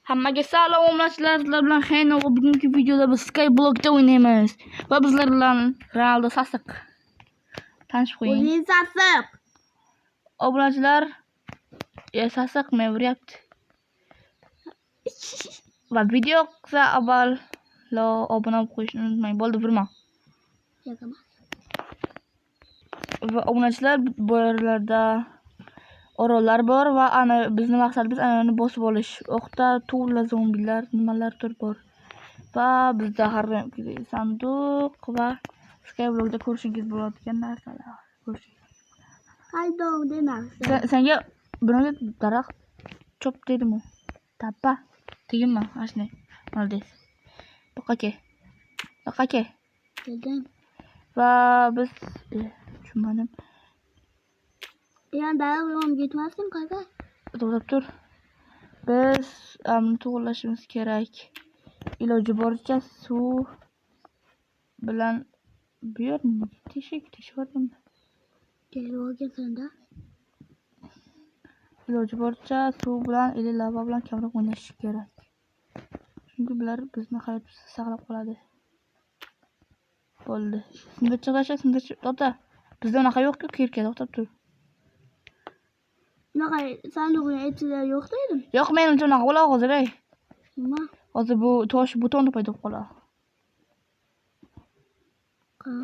Hammaga salom obunachilar, sizlar bilan Xeyno va bugungi videoda biz Skyblock'da o'ynaymiz. Va bizlar bilan Ronaldo Sasiq. Tanishib qo'ying. O'yin Sasiq. Obunachilar, Sasiq mevyapti. Va video yoqsa avvalo obuna bo'lib qo'yishni unutmang. Bo'ldi, vurma. Va obunachilar, bu yerlarda orollar bor va ana bizning maqsadimiz anani bosib olish. O'qda tuvla zombilar, nimalardir bor. Va bizda har sanduq va Skyblock'da ko'rishingiz bo'ladigan narsalar. Haydov demaksan. Senga bunaqa daraxt chop deydimi? Tappa. Tegimma, ashne. Молодец. Boqake. Keldim. Va biz tushunmadim. Yana daraxt bilan ketmasdim qaqa. To'xtab tur. Biz to'g'rilashimiz kerak. Iloji boricha suv bilan bu yerni teshib Kelib iloji boricha suv bilan lava bilan kamroq o'ynash kerak. Chunki bular bizni hayotimizni saqlab qoladi. Bo'ldi. Sindirchi. To'xta. Bizda unaqa yo'q-ku, kirka, to'xtab tur. Unaqa sanduqning ichida yo'q dedim. Yo'q, menimcha unaqa bo'ladi hozir, ey. Nima? Hozir bu tosh butonni paydo bo'lib qoladi.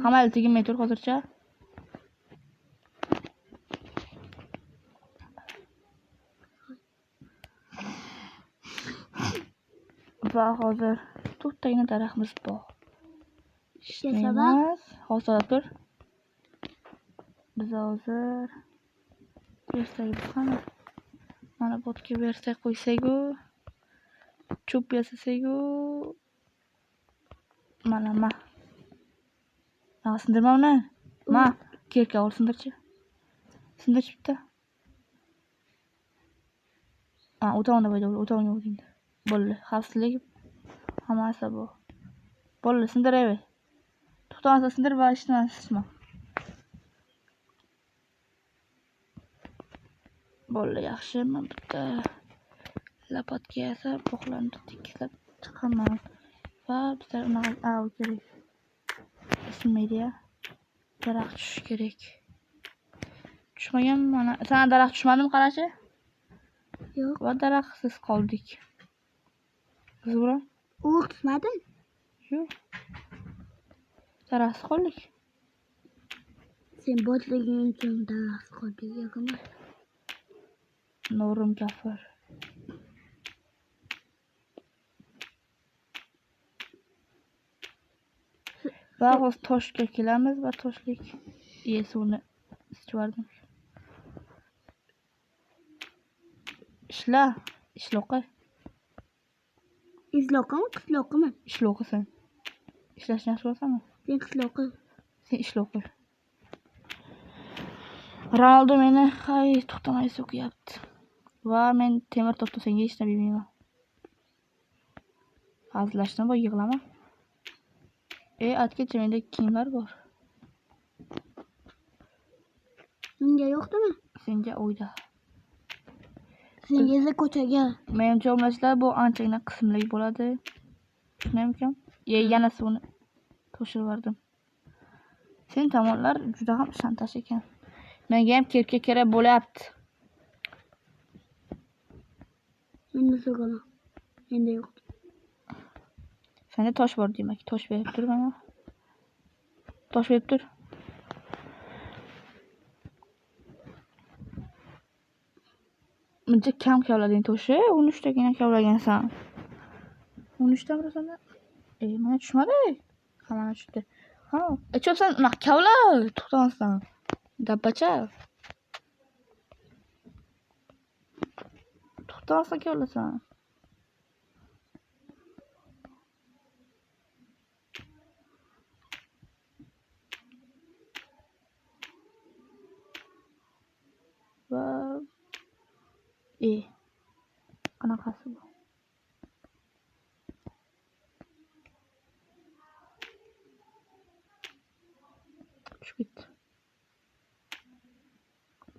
Hamma tegmay tur hozircha. Va hozir to'rttagina daraxtimiz bor. Ishlaymiz. Hozir tur. Biz hozir bersak mana botga bersak qo'ysak-ku, cho'p yasasak-ku, mana. Sindirma uni. Ma, kirka ol sindirchi. Sindirchi bitta. O'tog'ini paydo bo'l, o'tog'ini o'tingda. Bo'ldi, xavfsizlik hammasi bu. Bo'ldi, sindiraver. To'xtamasa sindir va ishma. Bo'ldi, yaxshi. Men bitta lapatga yasab, bog'larni tekislab chiqaman. Va bizlar unaqa kerak. Ismaydi-ya. Daraxt tushish kerak. Tushmagan mana. Sana daraxt tushmadimi qarachi? Yo'q. Va daraxtsiz qoldik. Biz bilan Tushmadim. yo'q. Daraxtsiz qoldik. Sen botliging uchun daraxt qoldik, yo'qmi? Nurim kafir. Va hozir toshga kelamiz va toshlik suvni ichvardim. Ishloqi. Qishloqimi? Ishloqisan. Ishlashni yaxshi ko'rasanmi? Sen qishloqi. Sen ishloqi. Ronaldo meni to'xtamay so'kyapti. Va men temir topdim, senga hech narsa bermayman. Hazillashdim, bu yig'lama. Atgacha menda kiyimlar bor. Menga yo'qdimi? Senga o'yda. Senga esa ko'chaga. Menimcha o'mlashlar bu anchagina qismli bo'ladi. Tushunamkan? Yana suvni to'shirib yubordim. Sen tomonlar juda ham shantash ekan. Menga ham kirka kerak bo'lyapti. Menda so'g'ala. Menda yo'q. Senda tosh bor demak. Tosh berib tur mana. Tosh berib tur. Buncha kam kavlading toshi, 13 tagina kavlagansan. 13 ta birazanda. Mana tushmadi. Mana tushdi. Chopsan unaqa kavla, to'xtamasdan. Dabbacha. To'xtamasdan kavlasan. Va qanaqasi bu? Tushib ketdi.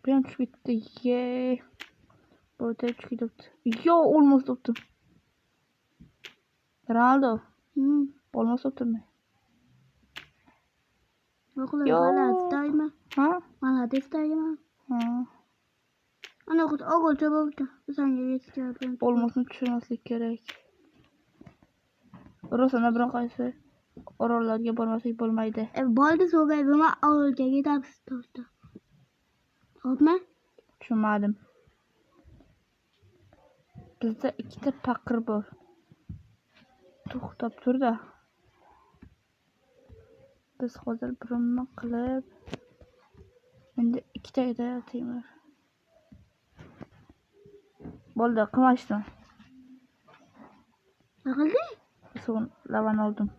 Bu ham tushib ketdi. Bo'ldi, tushib ketdi. O'lmas topdim. Ronaldo. Hmm. Olmasa turmay. Yo'qlar, Yo. g'alati Ha? g'alati istayman. Ha. Ana o'g'ilcha bo'ldi. Senga yetishgan. Olmasini tushunmaslik kerak. Rosana bilan qaysi orollarga bormasak bo'lmaydi. Bo'ldi so'gay buma o'g'ilcha ketamiz to'xta. Xo'pmi? Tushunmadim. Bizda ikkita paqir bor. To'xtab tur-da. Biz hozir birimni qilib endi ikkita edi temir. Bo'ldi, qilmashdim. Nima qilding? So'ng lavan oldim.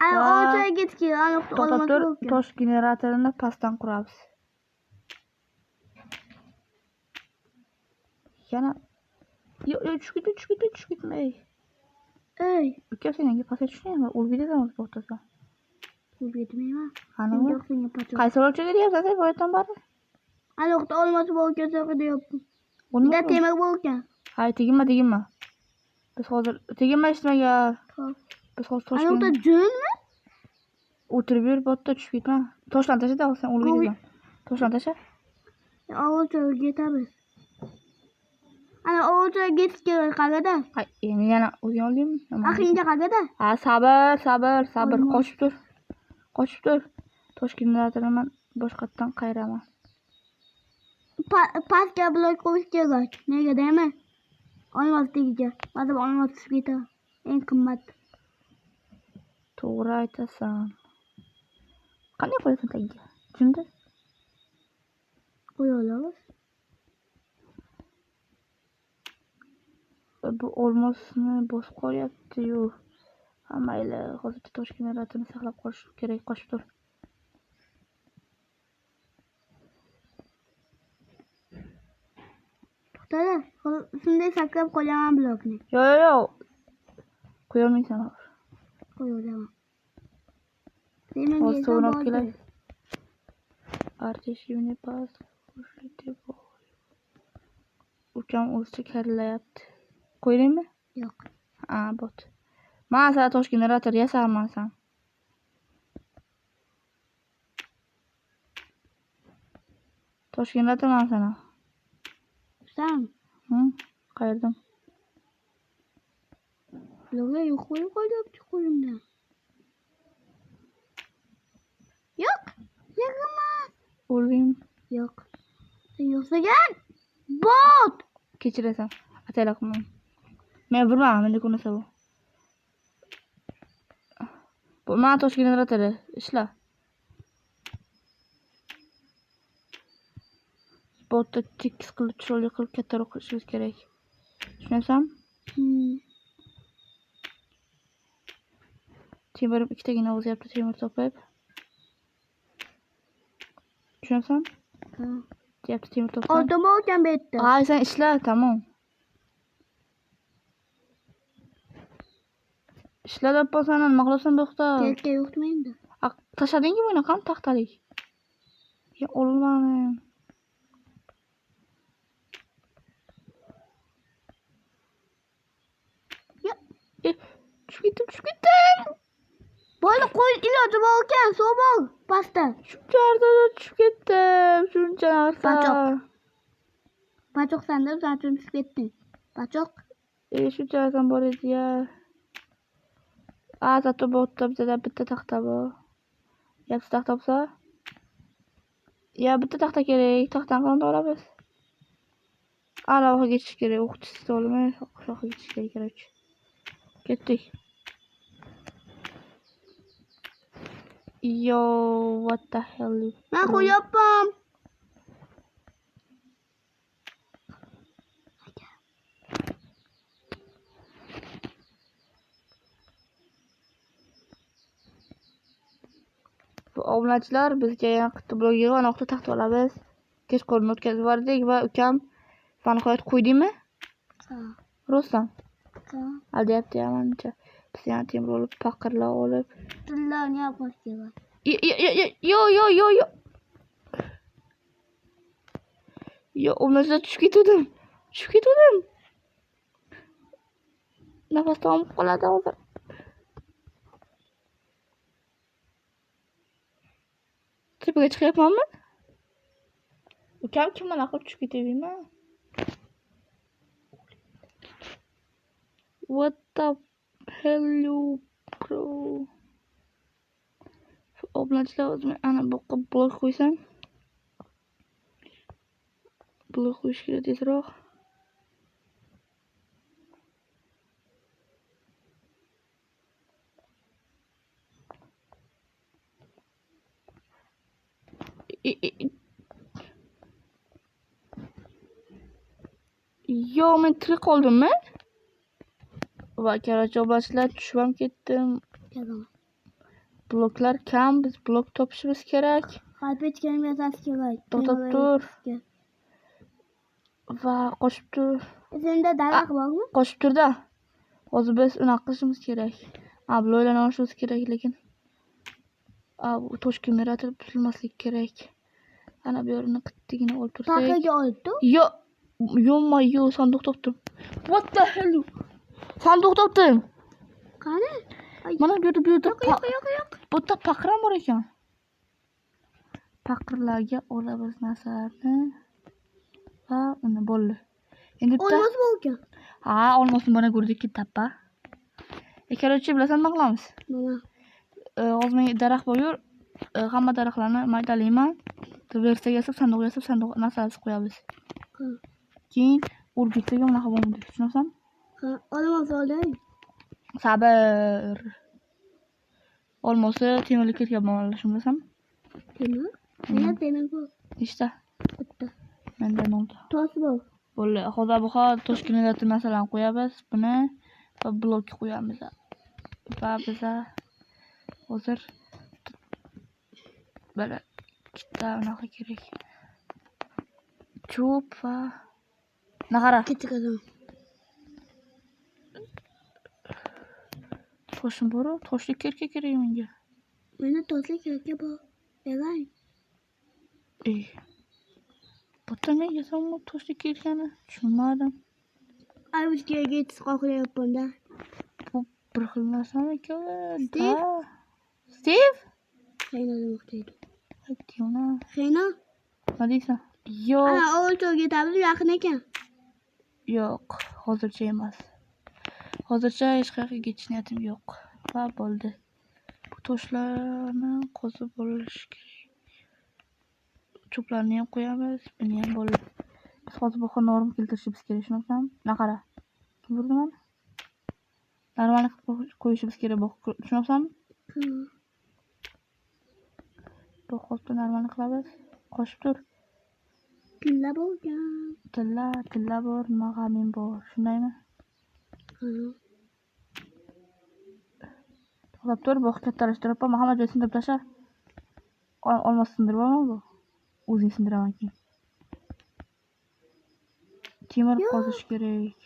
Ana o'g'ilcha ketki, ana To'xtab tur, tosh generatorini pastdan quramiz. Yana yo tushib ketmay. Ey, Uka senga pastga tushmaymi? O'lgidaysan to'xtasan. o'lgitmayman. Ana Senga pachoq. qaysi o'lchaga deyapsan sen boyatdan bari? Ana olmasi bo'lgan so'qi deyapti. Uni Bitta temir bo'lgan. hay teginma. Biz hozir teginma eshitmaga. Biz hozir Ana toshgan. junmi? O'tirib yur, botda tushib ketma. Toshdan tasha-da, sen o'lgidaysan. Toshdan tasha. O'g'ilcha ketamiz. Ana o'g'ilcha ketish kerak qag'ada. Hay, endi yana o'zing oldingmi? Aqlingga qag'ada. Ha, sabr. Qochib tur. Tosh generatorini boshqatdan qayraman. Pastga blok qo'yish kerak. Nega deyman? Olmos tegiga. Mazab olmos tushib ketadi. Eng qimmat. To'g'ri aytasan. Qanday qo'yasan tagiga? Shunda Qo'ya olamiz. bu olmosni bosib qolyapti-yu. Ha, mayli, hozircha tosh generatorini saqlab qolish kerak. Qochib tur. To'xtada. Shunday saqlab qo'yaman blokni. Yo. Qo'ya olmaysan. Qo'ya olaman. Hozir suvni olib kelay. Arteshivni pas. Ukam o'zicha karilayapti. Qo'yaymi? Yo'q. Ha, bot. Men sana tosh generator yasaman. Tosh generator men sana. Sen Qayerdan? blokga yo'q qo'yib qo'yibdi qo'limda. Yo'q. Yig'mas. O'lding. Yo'q. Sen yo'qsagan bot. Kechirasan. Atayla qilmam. Men vurmam, menda ko'nasa bu. Bu men tosh generatori ishla. Botda tekis qilib, chiroyli qilib kattaroq qilishimiz kerak. Tushunasizmi? Temir ikkitagina o'zyapti, temir topib. Tushunasizmi? Ha. Deyapti temir topib. Oltin bo'lgan bu yerda. Ha, sen ishla, tamom. Ishla deb bo'lsana, nima qilasan to'xta. Kelka yo'qmi endi? Tashladingmi buni ham taxtalik? Ya olmadim. Tushib ketdim. Bo'ldi, qo'y iloji bo'lgan, suv bor pastda. Shuncha tushib ketdim. Shuncha narsa. Pachoq sanda sen tushib ketding. Pachoq. Shuncha narsa bor edi-ya. Zato botda bizda bitta taxta bor. Yaxshi taxta bo'lsa? Ya bitta taxta kerak. Taxtani qanday olamiz? Aloqaga ketish kerak. O'qitishni olmay, aloqaga ketish kerak. Ketdik. Yo, what the hell? Men qo'yapman. Bu obunachilar bizga yaqinda blogiga vaqtda taxt olamiz. Kechqurun o'tkazib yubordik va ukam nihoyat qo'ydingmi? Ha. Rostdan. Ha. Aldayapti manimcha. Biz yana temir olib, paqirlar olib. Tillarni yopish kerak. Yo. Yo, obunachilar tushib ketdim. Nafas tomib qoladi hozir. Tepaga chiqyapmanmi? Ukam kim mana qilib tushib ketaverman. What the hell you bro? Obunachilar o'zim ana bu yoqqa blok qo'ysam. Blok qo'yish kerak tezroq. Yo, men tirik qoldimmi? Va короче, obunachilar tushib ham ketdim. Bloklar kam, biz blok topishimiz kerak. Qarpetgan yasasi kerak. To'xtab tur. Va qo'shib tur. Senda daraxt bormi? Qo'shib turda. Hozir biz unaqa qilishimiz kerak. Bloylarni olishimiz kerak, lekin bu tosh generator buzilmasligi kerak. Ana bu yerini qittigina olib tursak. Paxtaga olibdi. Yo, sanduq topdim. What the hell? Sanduq topdim. Qani? Mana bu yerda Yo'q. bu yerda paqram bor ekan. Paqirlarga olamiz narsalarni va uni bo'ldi. Endi Olmos bor ekan. Ha, olmosni mana ko'rdik tappa. Короче, bilasan nima qilamiz? Nima? Hozir men daraxt bor, hamma daraxtlarni maydalayman. Versiyaga yasab, sanduq narsalarni qo'yamiz. Keyin o'rgitsaga unaqa bo'lmaydi, tushunasizmi? Ha, olmos olay. Sabr. Olmosi temirlik ketyapman, bilasanmi? Temir? Nima temir bu? Ishda. Bitta. Mendan oldi. Tosh bor. Bo'ldi. Hozir bu toshkentda narsalarni qo'yamiz. Buni va blok qo'yamiz. Va biza hozir mana ikkita unaqa kerak. Cho'p va naqara. Ketikadan. Toshim bor, toshlik kerak menga. Meni toshlik kerak bor. Beray. Bottom yasamı toshlik kerakani tushunmadim. Avishga yetish qoqlayapman-da. Bu bir xil narsami-ku? Steve? Xeyna demoqchi edim. Aytdingmi? Xeyna? Nima deysan? Yo'q. Ana, o'lcho'ga tabli yaqin ekan. Yo'q, hozircha emas. Hozircha hech qayerga ketish niyatim yo'q. Va bo'ldi. Bu toshlarni qozib olish kerak. Cho'plarni ham qo'yamiz, buni ham bo'ldi. Biz hozir bu xil norma keltirishimiz kerak, tushunasizmi? Naqara. Kim urdi meni? Normal qo'yishimiz kerak bu, tushunasizmi? Bu hozir normal qilamiz. Qo'shib tur. Tilla bo'lgan. Tilla bor, nima g'aming bor, shundaymi? To'xtab tur, bu kattalashtirib, Muhammad joy sindirib tashla. Olmos sindirib olma bu. O'zing sindiraman keyin. Temir qozish kerak.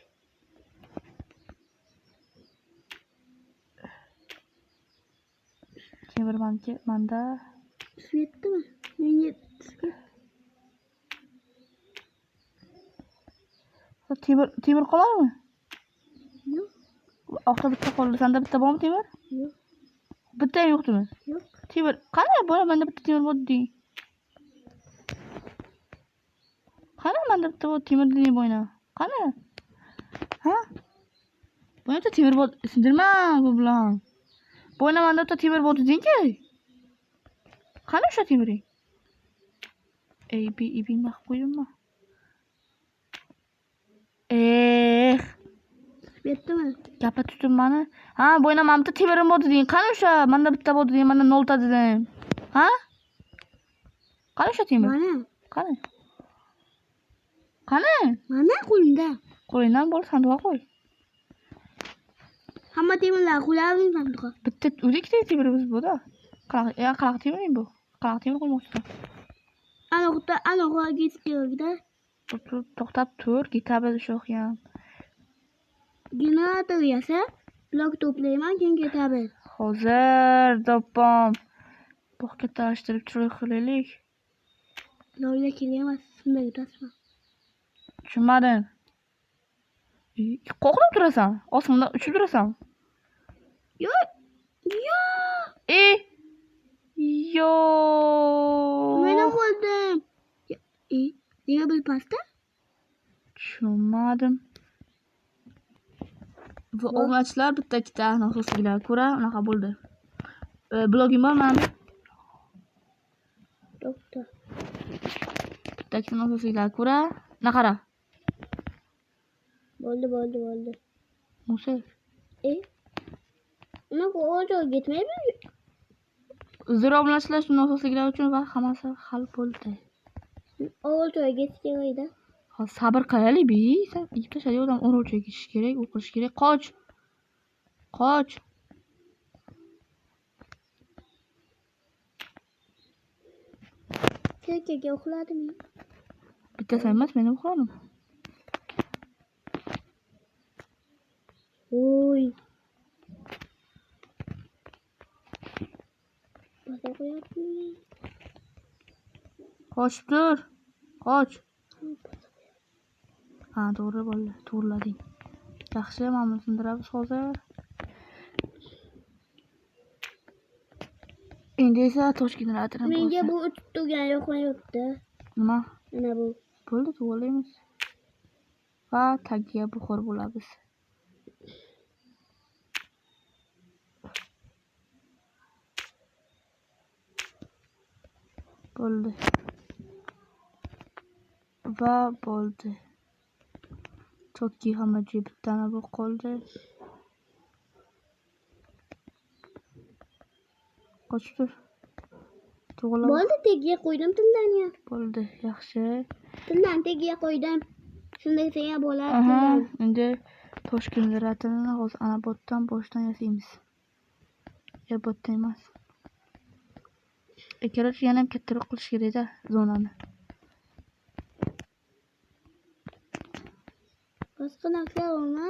Temir manda. Svetdimi? Menga temir qoladimi? yo'q. Oxirida bitta qoldi. Senda bitta bormi temir? Yo'q. Bitta ham yo'qdimi? Yo'q. Temir. Qani bo'la menda bitta temir bor deng. Qani menda bitta bor temir deng bo'yna. Qani? Ha? Bo'yna temir bor. Sindirma bu bilan. Bo'yna menda bitta temir bor deng-ki. Qani o'sha temiring? Ibingni qilib qo'yimmi? Svetdimi? Gapga tutib mani. Ha, bo'yna mana bitta temirim bor deding. Qani o'sha? Menda bitta bor deding, menda 0 ta dedim. Ha? Qani o'sha temir? Mana. Qani? Mana qo'limda. Qo'lingdan bo'l, sanduqqa qo'y. Hamma temirlar qo'yardim sanduqqa. Bitta o'zi ikkita temirimiz bu-da. Qanaqa temiring bu? Qanaqa temir qo'ymoqchisan? Ana git kerak-da. To'xtab tur, ketamiz shu ham. Generator yasa, blok to'playman, keyin ketamiz. Hozir do'ppam. Bu kattalashtirib chiroy qilaylik. Loyla kelyapti, shunday tasma. Tushunmadim. Qo'rqib turasan. Osmonda uchib turasan. Yo. Yo. Yo. Men ham o'ldim. Nega biz pastda? Tushunmadim. Va obunachilar bitta-ikkita nosozliklarga ko'ra unaqa bo'ldi. Blogim bor mana. Doktor. Bitta-ikkita nosozliklarga ko'ra naqara. Bo'ldi. Musa. Unaqa o'ljoy ketmaydi. Zero obunachilar shu nosozliklar uchun va hammasi hal bo'ldi. O'ljoy ketish kerakda. Sabr qilaylik bi. Sen ikki tashadi odam o'rolchaga ketish kerak, u qilish kerak. Qoch. Serkaga uxladim. Bittasi emas, men uxladim. Oy. Basa qo'yapmi? Qochib tur. Qoch. Ha, to'g'ri bo'ldi. To'g'rilading. Yaxshi, mana sindiramiz hozir. Endi esa tosh generatorini Menga bu o'tib turgan yoqmayapti. Nima? Mana bu. Bo'ldi, to'g'rilaymiz. Va tagiga buxor bo'lamiz. Bo'ldi. Va bo'ldi. Chotki hamma joy bittana bo'lib qoldi. Qochib tur. To'g'rilab. Bo'ldi, tagiga qo'ydim tildanni. Bo'ldi, yaxshi. Tildan tagiga qo'ydim. Shunday deya bo'ladi. Aha, endi tosh generatorini hozir ana botdan boshdan yasaymiz. Botdan emas. Korоче, yana ham kattaroq qilish kerak-da zonani. Boshqa narsa olma.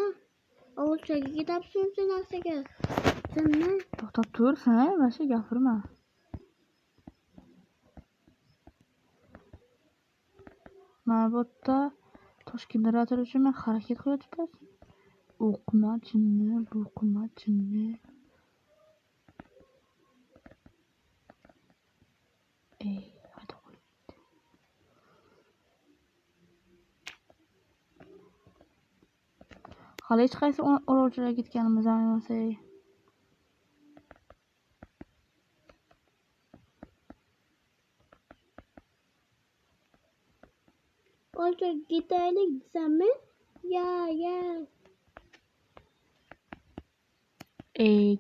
O'lchaga ketapsan sen narsaga. Senmi? To'xtab tur, sen boshqa gapirma. Mana botda tosh generator uchun men harakat qilyapman. O'qima jinni. Hadi qo'y. Hali hech qaysi o'rovchilarga ketganimiz ham emas. O'lchaga ketaylik desammi? Ya.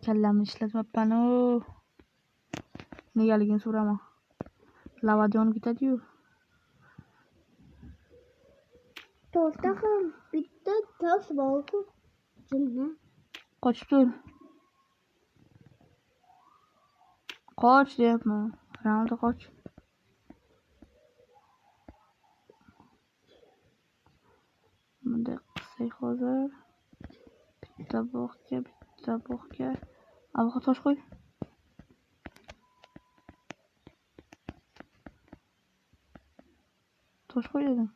Kallamni ishlatmabman-u. Negaligini so'rama. Lavada yonib ketadi-yu. Toshda ham bitta tosh bor-ku. Jinni. Qochib tur. Qoch deyapman. Ronaldo qoch. Bunday qilsak hozir. Bitta bog'ga. Avval tosh qo'y. Tosh qo'y dedim.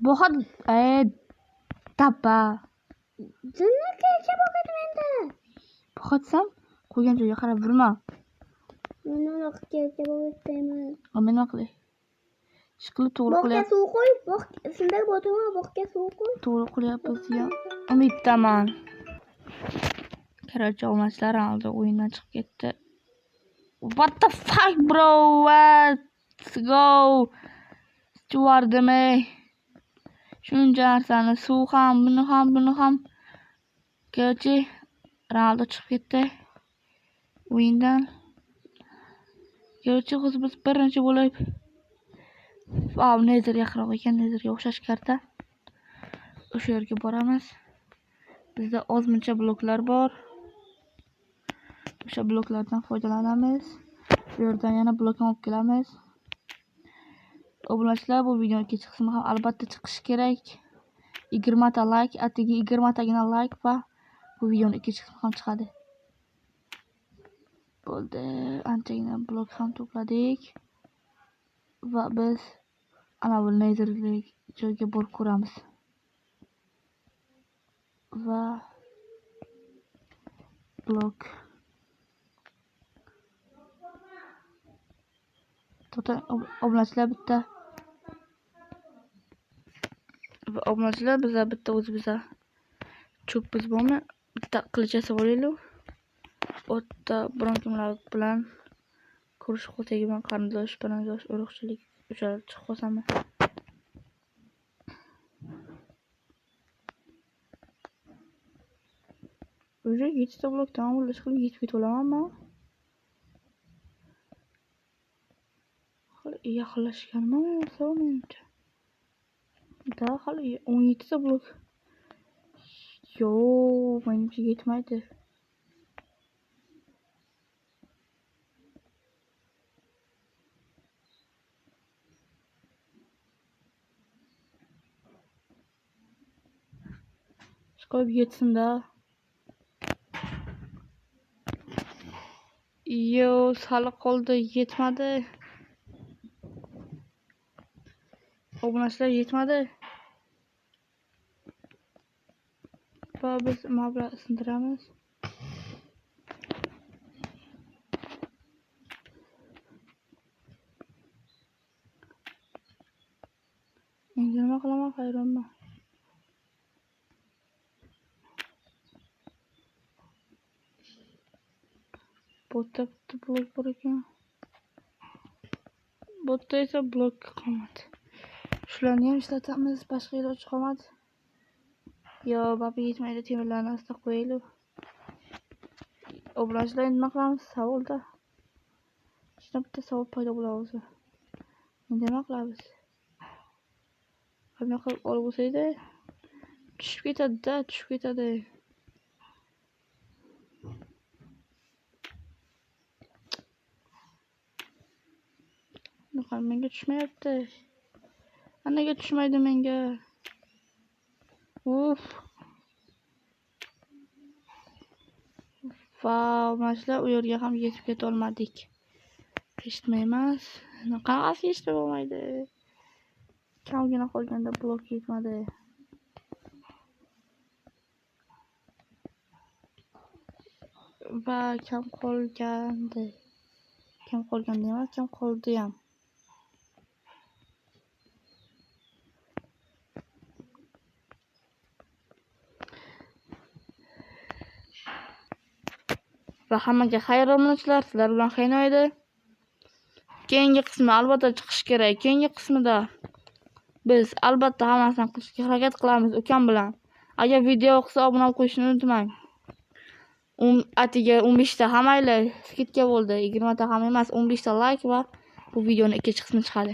Bog'ad tappa. Jinni kelsa bo'g'adi menda. Bog'atsam qo'ygan joyga qarab yurma. Men uni kelsa bo'g'adayman. Men nima qilay? Ishqilib to'g'ri Bog'ga qilyapmiz. suv qo'y. Shunday bo'ldimi? Bog'ga suv qo'y. To'g'ri qilyapmiz degan umiddaman. Короче, obunachilar Ronaldo o'yindan chiqib ketdi. What the fuck, bro? Let's go. Stewardimi? Shuncha narsani suv ham, buni ham. Короче, Ronaldo chiqib ketdi o'yindan. Короче, hozir biz birinchi bo'lib Nether yaqinroq ekan, Netherga o'xshash karta. O'sha yerga boramiz. Bizda ozmuncha bloklar bor. O'sha bloklardan foydalanamiz. Bu yerdan yana blok olib kelamiz. Obunachilar, bu videoning qismi ham albatta chiqishi kerak. 20 ta like, atigi 20 tagina like va bu videoning ikkinchi qismi ham chiqadi. Bo'ldi. Anchagina blok ham to'pladik. Va biz ana bu Nether joyga borib ko'ramiz. va blok. To'g'ri, obunachilar bitta. Va obunachilar biza bitta o'zimiz cho'pimiz bormi? Bitta qilich yasab olaylik. O'tda biron kimlar bilan ko'rishib qolsak, men qarindosh, urug'chilik o'shalar chiqib qolsam. Уже 7 blok tamom bo'lish qilib yetib ketib olamanmi? Hali yaqinlashganmi menimcha? Da hali 17 blok. Yo, menimcha yetmaydi. Chiqib yetsin-da. Yo, hali qoldi, yetmadi. Obunachilar yetmadi. Va biz mabla sindiramiz. Endi nima qilaman, hayronman. Botda bitta blok bor ekan. Botda esa blok qolmadi. Shularni ham ishlatamiz, boshqa iloji qolmadi. Yo, babi yetmaydi, temirlarni asta qo'yaylik. Obunachilar endi nima qilamiz? Savolda. Shunday bitta savol paydo bo'ladi o'zi. Endi nima qilamiz? Qanday qilib olib bo'lsaydi, tushib ketadi. Menga tushmayapti. Nega tushmaydi menga? Uf. Va mashlar u yerga ham yetib keta olmadik. Eshitmay emas. Qanaqasi eshitib bo'lmaydi? Kamgina qolganda blok yetmadi. Va kam qolgandi emas, kam qoldi ham. Va hammaga xayr obunachilar, sizlar bilan qaynoydi. Keyingi qismi albatta chiqish kerak. Keyingi qismida biz albatta hammasini qilishga harakat qilamiz ukam bilan. Agar video yoqsa obuna bo'lib qo'yishni unutmang. Atiga 15 ta hamaylar skidka bo'ldi. 20 ta ham emas, 15 ta like va bu videoning ikkinchi qismi chiqadi.